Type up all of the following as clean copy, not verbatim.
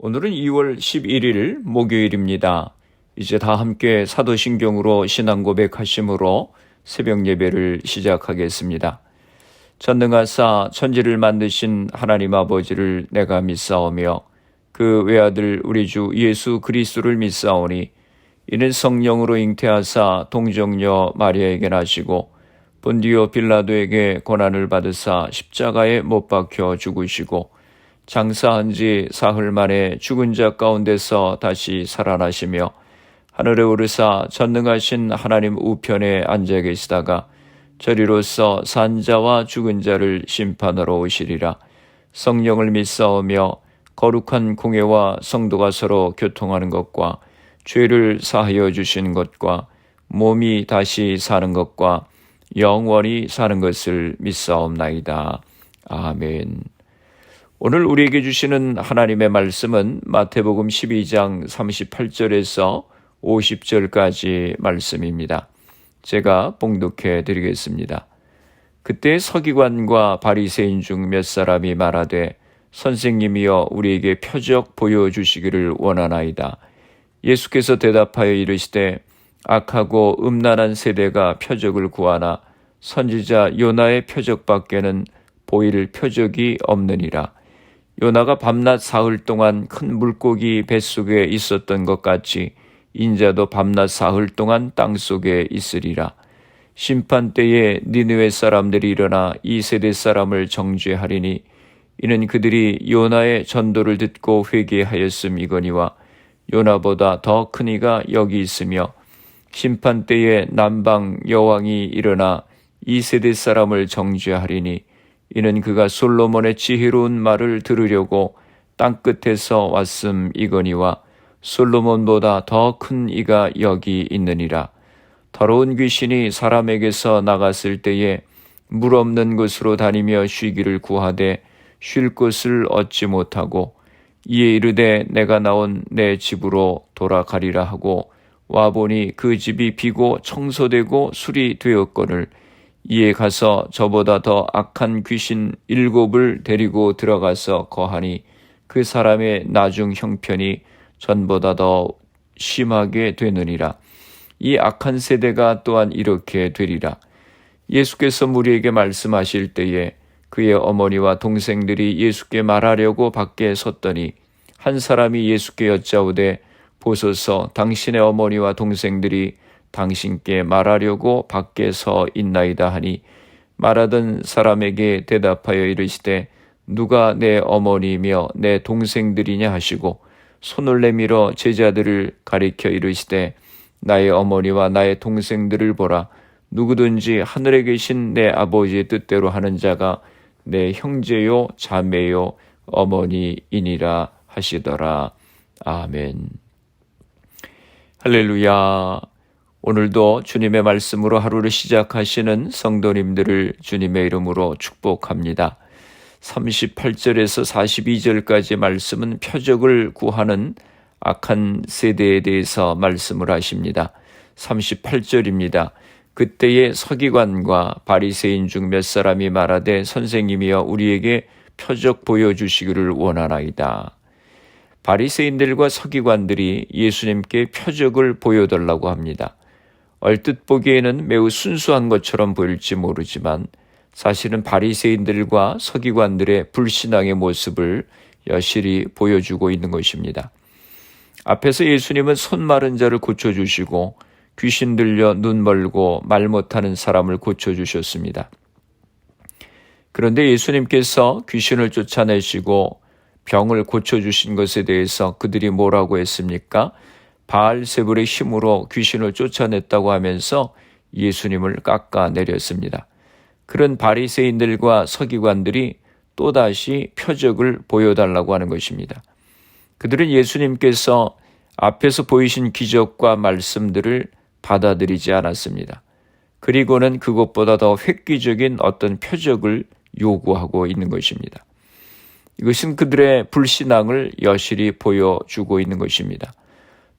오늘은 2월 11일 목요일입니다. 이제 다 함께 사도신경으로 신앙 고백하심으로 새벽 예배를 시작하겠습니다. 전능하사 천지를 만드신 하나님 아버지를 내가 믿사오며 그 외아들 우리 주 예수 그리스도를 믿사오니 이는 성령으로 잉태하사 동정녀 마리아에게 나시고 본디오 빌라도에게 고난을 받으사 십자가에 못 박혀 죽으시고 장사한 지 사흘 만에 죽은 자 가운데서 다시 살아나시며 하늘에 오르사 전능하신 하나님 우편에 앉아 계시다가 저리로서 산자와 죽은 자를 심판하러 오시리라. 성령을 믿사오며 거룩한 공회와 성도가 서로 교통하는 것과 죄를 사하여 주시는 것과 몸이 다시 사는 것과 영원히 사는 것을 믿사옵나이다. 아멘. 오늘 우리에게 주시는 하나님의 말씀은 마태복음 12장 38절에서 50절까지 말씀입니다. 제가 봉독해 드리겠습니다. 그때 서기관과 바리새인 중 몇 사람이 말하되 선생님이여 우리에게 표적 보여주시기를 원하나이다. 예수께서 대답하여 이르시되 악하고 음란한 세대가 표적을 구하나 선지자 요나의 표적밖에는 보일 표적이 없느니라. 요나가 밤낮 사흘 동안 큰 물고기 뱃속에 있었던 것 같이 인자도 밤낮 사흘 동안 땅속에 있으리라. 심판 때에 니느웨 사람들이 일어나 이 세대 사람을 정죄하리니 이는 그들이 요나의 전도를 듣고 회개하였음이거니와 요나보다 더 큰 이가 여기 있으며 심판 때에 남방 여왕이 일어나 이 세대 사람을 정죄하리니 이는 그가 솔로몬의 지혜로운 말을 들으려고 땅끝에서 왔음이거니와 솔로몬보다 더 큰 이가 여기 있느니라. 더러운 귀신이 사람에게서 나갔을 때에 물 없는 곳으로 다니며 쉬기를 구하되 쉴 곳을 얻지 못하고 이에 이르되 내가 나온 내 집으로 돌아가리라 하고 와보니 그 집이 비고 청소되고 술이 되었거늘 이에 가서 저보다 더 악한 귀신 7을 데리고 들어가서 거하니 그 사람의 나중 형편이 전보다 더 심하게 되느니라. 이 악한 세대가 또한 이렇게 되리라. 예수께서 무리에게 말씀하실 때에 그의 어머니와 동생들이 예수께 말하려고 밖에 섰더니 한 사람이 예수께 여짜오되 보소서 당신의 어머니와 동생들이 당신께 말하려고 밖에 서 있나이다 하니 말하던 사람에게 대답하여 이르시되 누가 내 어머니며 내 동생들이냐 하시고 손을 내밀어 제자들을 가리켜 이르시되 나의 어머니와 나의 동생들을 보라. 누구든지 하늘에 계신 내 아버지의 뜻대로 하는 자가 내 형제요 자매요 어머니이니라 하시더라. 아멘. 할렐루야. 오늘도 주님의 말씀으로 하루를 시작하시는 성도님들을 주님의 이름으로 축복합니다. 38절에서 42절까지 말씀은 표적을 구하는 악한 세대에 대해서 말씀을 하십니다. 38절입니다. 그때의 서기관과 바리새인 중 몇 사람이 말하되 선생님이여 우리에게 표적 보여주시기를 원하나이다. 바리새인들과 서기관들이 예수님께 표적을 보여달라고 합니다. 얼뜻 보기에는 매우 순수한 것처럼 보일지 모르지만 사실은 바리새인들과 서기관들의 불신앙의 모습을 여실히 보여주고 있는 것입니다. 앞에서 예수님은 손 마른 자를 고쳐주시고 귀신 들려 눈 멀고 말 못하는 사람을 고쳐주셨습니다. 그런데 예수님께서 귀신을 쫓아내시고 병을 고쳐주신 것에 대해서 그들이 뭐라고 했습니까? 바알세불의 힘으로 귀신을 쫓아냈다고 하면서 예수님을 깎아내렸습니다. 그런 바리새인들과 서기관들이 또다시 표적을 보여달라고 하는 것입니다. 그들은 예수님께서 앞에서 보이신 기적과 말씀들을 받아들이지 않았습니다. 그리고는 그것보다 더 획기적인 어떤 표적을 요구하고 있는 것입니다. 이것은 그들의 불신앙을 여실히 보여주고 있는 것입니다.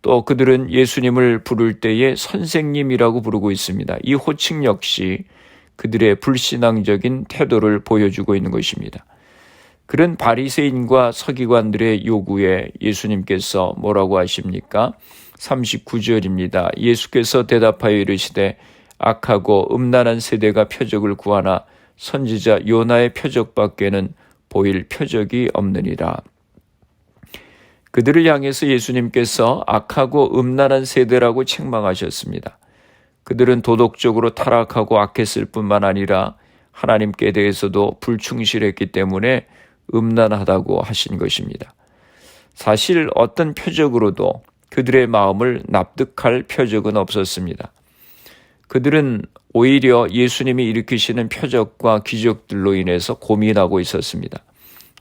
또 그들은 예수님을 부를 때에 선생님이라고 부르고 있습니다. 이 호칭 역시 그들의 불신앙적인 태도를 보여주고 있는 것입니다. 그런 바리새인과 서기관들의 요구에 예수님께서 뭐라고 하십니까? 39절입니다. 예수께서 대답하여 이르시되 악하고 음란한 세대가 표적을 구하나 선지자 요나의 표적밖에는 보일 표적이 없느니라. 그들을 향해서 예수님께서 악하고 음란한 세대라고 책망하셨습니다. 그들은 도덕적으로 타락하고 악했을 뿐만 아니라 하나님께 대해서도 불충실했기 때문에 음란하다고 하신 것입니다. 사실 어떤 표적으로도 그들의 마음을 납득할 표적은 없었습니다. 그들은 오히려 예수님이 일으키시는 표적과 기적들로 인해서 고민하고 있었습니다.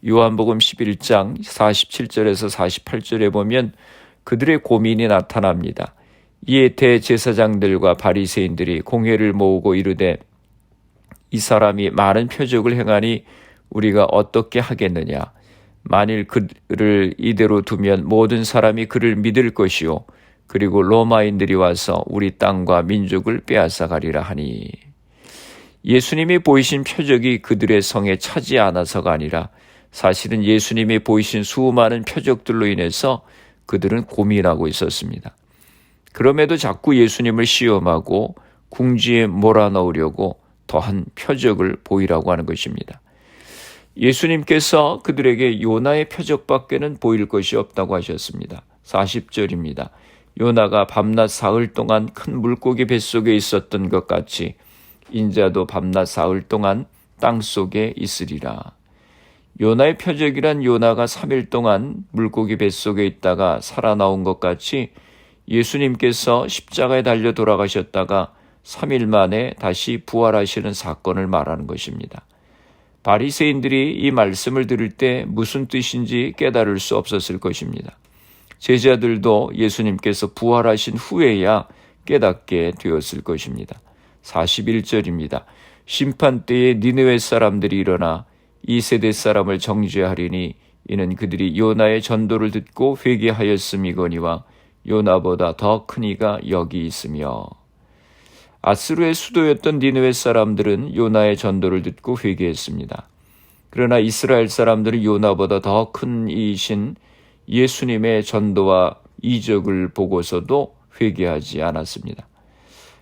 요한복음 11장 47절에서 48절에 보면 그들의 고민이 나타납니다. 이에 대제사장들과 바리새인들이 공회를 모으고 이르되 이 사람이 많은 표적을 행하니 우리가 어떻게 하겠느냐? 만일 그를 이대로 두면 모든 사람이 그를 믿을 것이요 그리고 로마인들이 와서 우리 땅과 민족을 빼앗아가리라 하니. 예수님이 보이신 표적이 그들의 성에 차지 않아서가 아니라 사실은 예수님이 보이신 수많은 표적들로 인해서 그들은 고민하고 있었습니다. 그럼에도 자꾸 예수님을 시험하고 궁지에 몰아넣으려고 더한 표적을 보이라고 하는 것입니다. 예수님께서 그들에게 요나의 표적밖에는 보일 것이 없다고 하셨습니다. 40절입니다. 요나가 밤낮 사흘 동안 큰 물고기 뱃속에 있었던 것 같이 인자도 밤낮 사흘 동안 땅속에 있으리라. 요나의 표적이란 요나가 3일 동안 물고기 뱃속에 있다가 살아나온 것 같이 예수님께서 십자가에 달려 돌아가셨다가 3일 만에 다시 부활하시는 사건을 말하는 것입니다. 바리새인들이 이 말씀을 들을 때 무슨 뜻인지 깨달을 수 없었을 것입니다. 제자들도 예수님께서 부활하신 후에야 깨닫게 되었을 것입니다. 41절입니다. 심판 때에 니느웨 사람들이 일어나 이 세대 사람을 정죄하리니 이는 그들이 요나의 전도를 듣고 회개하였음이거니와 요나보다 더 큰 이가 여기 있으며. 아스루의 수도였던 니느웨 사람들은 요나의 전도를 듣고 회개했습니다. 그러나 이스라엘 사람들은 요나보다 더 큰 이이신 예수님의 전도와 이적을 보고서도 회개하지 않았습니다.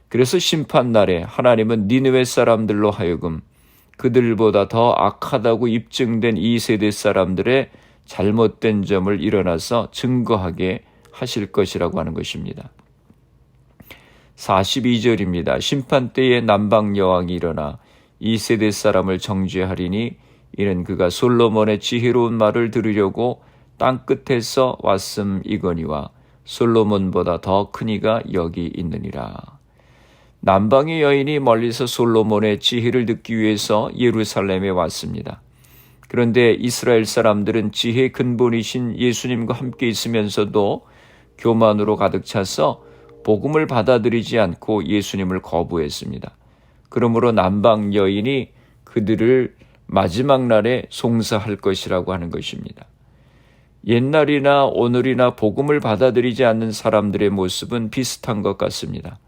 그래서 심판날에 하나님은 니느웨 사람들로 하여금 그들보다 더 악하다고 입증된 이 세대 사람들의 잘못된 점을 일어나서 증거하게 하실 것이라고 하는 것입니다. 42절입니다. 심판 때에 남방 여왕이 일어나 이 세대 사람을 정죄하리니 이는 그가 솔로몬의 지혜로운 말을 들으려고 땅 끝에서 왔음이거니와 솔로몬보다 더 큰 이가 여기 있느니라. 남방의 여인이 멀리서 솔로몬의 지혜를 듣기 위해서 예루살렘에 왔습니다. 그런데 이스라엘 사람들은 지혜의 근본이신 예수님과 함께 있으면서도 교만으로 가득 차서 복음을 받아들이지 않고 예수님을 거부했습니다. 그러므로 남방 여인이 그들을 마지막 날에 송사할 것이라고 하는 것입니다. 옛날이나 오늘이나 복음을 받아들이지 않는 사람들의 모습은 비슷한 것 같습니다.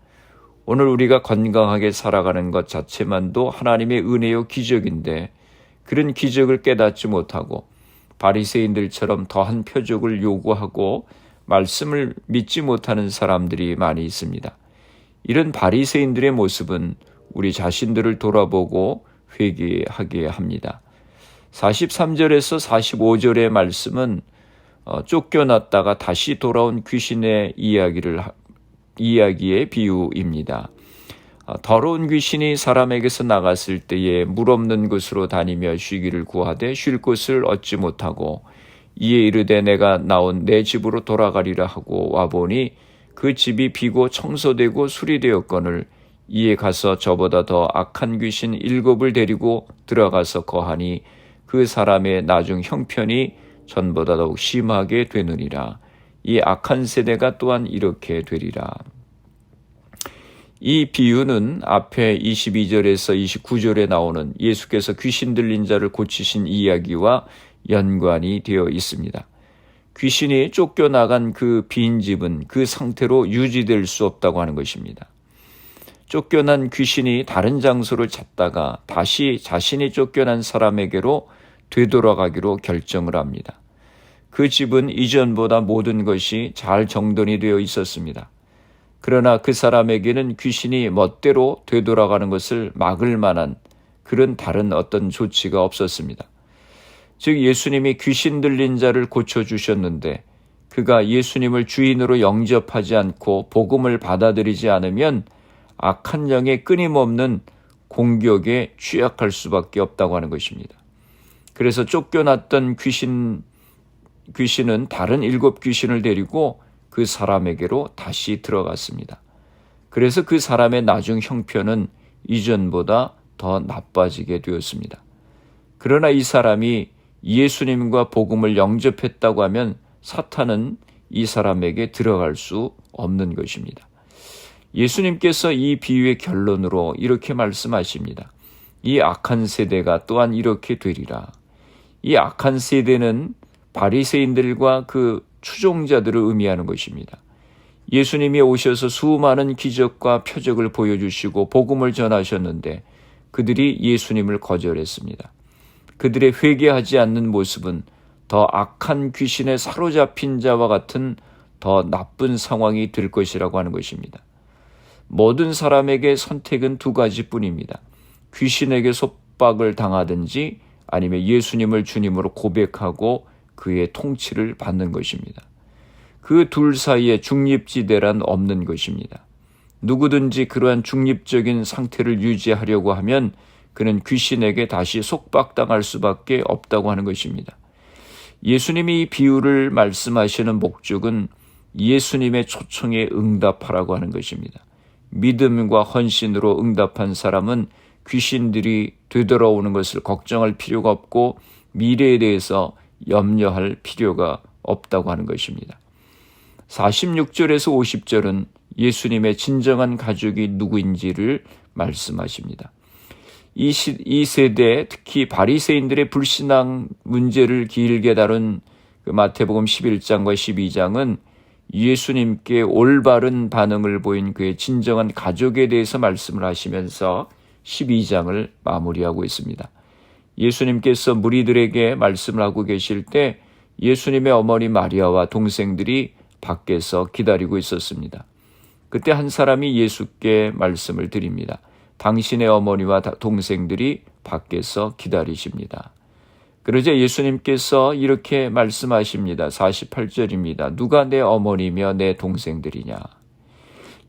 오늘 우리가 건강하게 살아가는 것 자체만도 하나님의 은혜요 기적인데 그런 기적을 깨닫지 못하고 바리새인들처럼 더한 표적을 요구하고 말씀을 믿지 못하는 사람들이 많이 있습니다. 이런 바리새인들의 모습은 우리 자신들을 돌아보고 회개하게 합니다. 43절에서 45절의 말씀은 쫓겨났다가 다시 돌아온 귀신의 이야기의 비유입니다. 더러운 귀신이 사람에게서 나갔을 때에 물 없는 곳으로 다니며 쉬기를 구하되 쉴 곳을 얻지 못하고 이에 이르되 내가 나온 내 집으로 돌아가리라 하고 와보니 그 집이 비고 청소되고 수리되었거늘 이에 가서 저보다 더 악한 귀신 7을 데리고 들어가서 거하니 그 사람의 나중 형편이 전보다 더욱 심하게 되느니라. 이 악한 세대가 또한 이렇게 되리라. 이 비유는 앞에 22절에서 29절에 나오는 예수께서 귀신 들린 자를 고치신 이야기와 연관이 되어 있습니다. 귀신이 쫓겨나간 그 빈 집은 그 상태로 유지될 수 없다고 하는 것입니다. 쫓겨난 귀신이 다른 장소를 찾다가 다시 자신이 쫓겨난 사람에게로 되돌아가기로 결정을 합니다. 그 집은 이전보다 모든 것이 잘 정돈이 되어 있었습니다. 그러나 그 사람에게는 귀신이 멋대로 되돌아가는 것을 막을 만한 그런 다른 어떤 조치가 없었습니다. 즉 예수님이 귀신 들린 자를 고쳐주셨는데 그가 예수님을 주인으로 영접하지 않고 복음을 받아들이지 않으면 악한 영의 끊임없는 공격에 취약할 수밖에 없다고 하는 것입니다. 그래서 쫓겨났던 귀신은 다른 7 귀신을 데리고 그 사람에게로 다시 들어갔습니다. 그래서 그 사람의 나중 형편은 이전보다 더 나빠지게 되었습니다. 그러나 이 사람이 예수님과 복음을 영접했다고 하면 사탄은 이 사람에게 들어갈 수 없는 것입니다. 예수님께서 이 비유의 결론으로 이렇게 말씀하십니다. 이 악한 세대가 또한 이렇게 되리라. 이 악한 세대는 바리새인들과 그 추종자들을 의미하는 것입니다. 예수님이 오셔서 수많은 기적과 표적을 보여주시고 복음을 전하셨는데 그들이 예수님을 거절했습니다. 그들의 회개하지 않는 모습은 더 악한 귀신에 사로잡힌 자와 같은 더 나쁜 상황이 될 것이라고 하는 것입니다. 모든 사람에게 선택은 2가지뿐입니다. 귀신에게 속박을 당하든지 아니면 예수님을 주님으로 고백하고 그의 통치를 받는 것입니다. 그 둘 사이에 중립지대란 없는 것입니다. 누구든지 그러한 중립적인 상태를 유지하려고 하면 그는 귀신에게 다시 속박당할 수밖에 없다고 하는 것입니다. 예수님이 이 비유를 말씀하시는 목적은 예수님의 초청에 응답하라고 하는 것입니다. 믿음과 헌신으로 응답한 사람은 귀신들이 되돌아오는 것을 걱정할 필요가 없고 미래에 대해서 염려할 필요가 없다고 하는 것입니다. 46절에서 50절은 예수님의 진정한 가족이 누구인지를 말씀하십니다. 이 세대 특히 바리새인들의 불신앙 문제를 길게 다룬 그 마태복음 11장과 12장은 예수님께 올바른 반응을 보인 그의 진정한 가족에 대해서 말씀을 하시면서 12장을 마무리하고 있습니다. 예수님께서 무리들에게 말씀을 하고 계실 때 예수님의 어머니 마리아와 동생들이 밖에서 기다리고 있었습니다. 그때 한 사람이 예수께 말씀을 드립니다. 당신의 어머니와 동생들이 밖에서 기다리십니다. 그러자 예수님께서 이렇게 말씀하십니다. 48절입니다. 누가 내 어머니며 내 동생들이냐?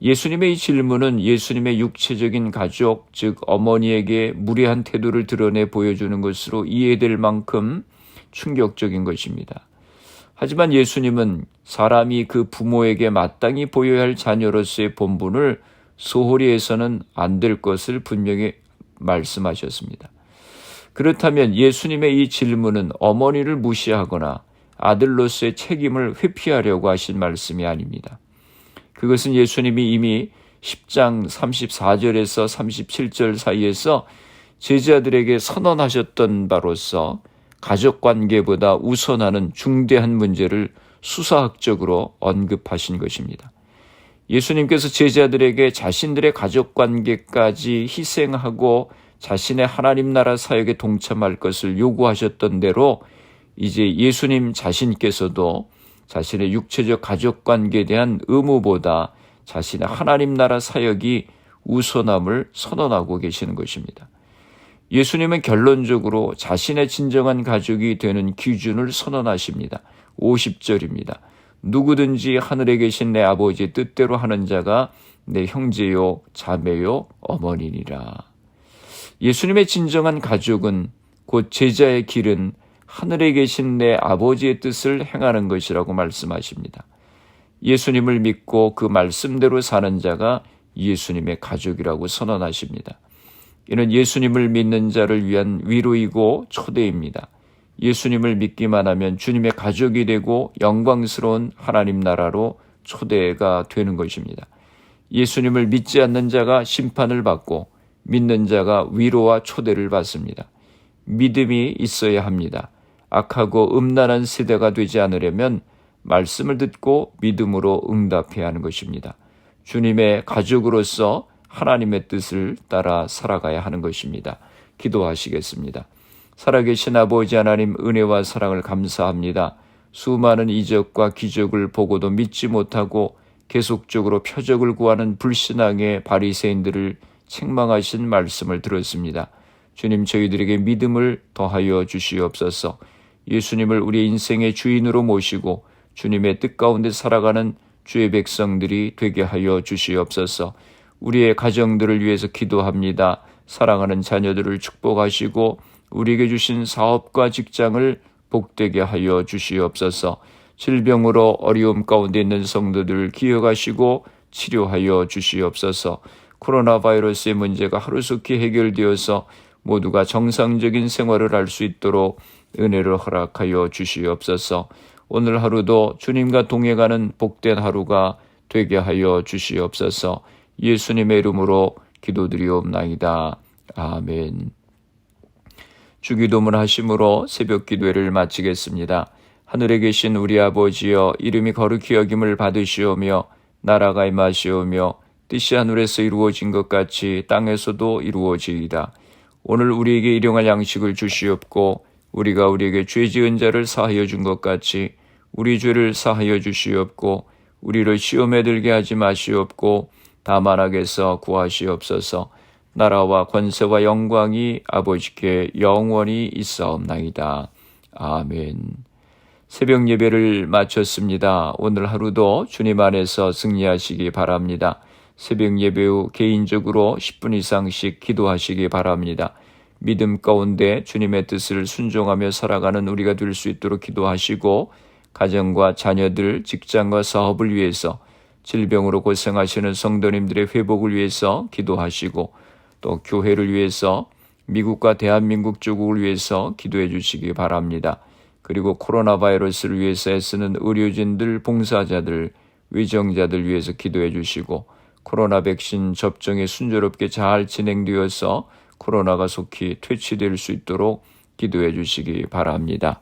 예수님의 이 질문은 예수님의 육체적인 가족, 즉 어머니에게 무례한 태도를 드러내 보여주는 것으로 이해될 만큼 충격적인 것입니다. 하지만 예수님은 사람이 그 부모에게 마땅히 보여야 할 자녀로서의 본분을 소홀히 해서는 안 될 것을 분명히 말씀하셨습니다. 그렇다면 예수님의 이 질문은 어머니를 무시하거나 아들로서의 책임을 회피하려고 하신 말씀이 아닙니다. 그것은 예수님이 이미 10장 34절에서 37절 사이에서 제자들에게 선언하셨던 바로서 가족관계보다 우선하는 중대한 문제를 수사학적으로 언급하신 것입니다. 예수님께서 제자들에게 자신들의 가족관계까지 희생하고 자신의 하나님 나라 사역에 동참할 것을 요구하셨던 대로 이제 예수님 자신께서도 자신의 육체적 가족관계에 대한 의무보다 자신의 하나님 나라 사역이 우선함을 선언하고 계시는 것입니다. 예수님은 결론적으로 자신의 진정한 가족이 되는 기준을 선언하십니다. 50절입니다. 누구든지 하늘에 계신 내 아버지의 뜻대로 하는 자가 내 형제요 자매요 어머니니라. 예수님의 진정한 가족은 곧 제자의 길은 하늘에 계신 내 아버지의 뜻을 행하는 것이라고 말씀하십니다. 예수님을 믿고 그 말씀대로 사는 자가 예수님의 가족이라고 선언하십니다. 이는 예수님을 믿는 자를 위한 위로이고 초대입니다. 예수님을 믿기만 하면 주님의 가족이 되고 영광스러운 하나님 나라로 초대가 되는 것입니다. 예수님을 믿지 않는 자가 심판을 받고 믿는 자가 위로와 초대를 받습니다. 믿음이 있어야 합니다. 악하고 음란한 세대가 되지 않으려면 말씀을 듣고 믿음으로 응답해야 하는 것입니다. 주님의 가족으로서 하나님의 뜻을 따라 살아가야 하는 것입니다. 기도하시겠습니다. 살아계신 아버지 하나님 은혜와 사랑을 감사합니다. 수많은 이적과 기적을 보고도 믿지 못하고 계속적으로 표적을 구하는 불신앙의 바리새인들을 책망하신 말씀을 들었습니다. 주님, 저희들에게 믿음을 더하여 주시옵소서. 예수님을 우리 인생의 주인으로 모시고 주님의 뜻 가운데 살아가는 주의 백성들이 되게 하여 주시옵소서. 우리의 가정들을 위해서 기도합니다. 사랑하는 자녀들을 축복하시고 우리에게 주신 사업과 직장을 복되게 하여 주시옵소서. 질병으로 어려움 가운데 있는 성도들을 기억하시고 치료하여 주시옵소서. 코로나 바이러스의 문제가 하루속히 해결되어서 모두가 정상적인 생활을 할 수 있도록 은혜를 허락하여 주시옵소서. 오늘 하루도 주님과 동행하는 복된 하루가 되게 하여 주시옵소서. 예수님의 이름으로 기도드리옵나이다. 아멘. 주기도문 하심으로 새벽 기도회를 마치겠습니다. 하늘에 계신 우리 아버지여, 이름이 거룩히 여김을 받으시오며 나라가 임하시오며 뜻이 하늘에서 이루어진 것 같이 땅에서도 이루어지이다. 오늘 우리에게 일용할 양식을 주시옵고 우리가 우리에게 죄 지은 자를 사하여 준 것 같이 우리 죄를 사하여 주시옵고 우리를 시험에 들게 하지 마시옵고 다만 악에서 구하시옵소서. 나라와 권세와 영광이 아버지께 영원히 있사옵나이다. 아멘. 새벽 예배를 마쳤습니다. 오늘 하루도 주님 안에서 승리하시기 바랍니다. 새벽 예배 후 개인적으로 10분 이상씩 기도하시기 바랍니다. 믿음 가운데 주님의 뜻을 순종하며 살아가는 우리가 될 수 있도록 기도하시고 가정과 자녀들, 직장과 사업을 위해서 질병으로 고생하시는 성도님들의 회복을 위해서 기도하시고 또 교회를 위해서 미국과 대한민국 조국을 위해서 기도해 주시기 바랍니다. 그리고 코로나 바이러스를 위해서 애쓰는 의료진들, 봉사자들, 위정자들 위해서 기도해 주시고 코로나 백신 접종이 순조롭게 잘 진행되어서 코로나가 속히 퇴치될 수 있도록 기도해 주시기 바랍니다.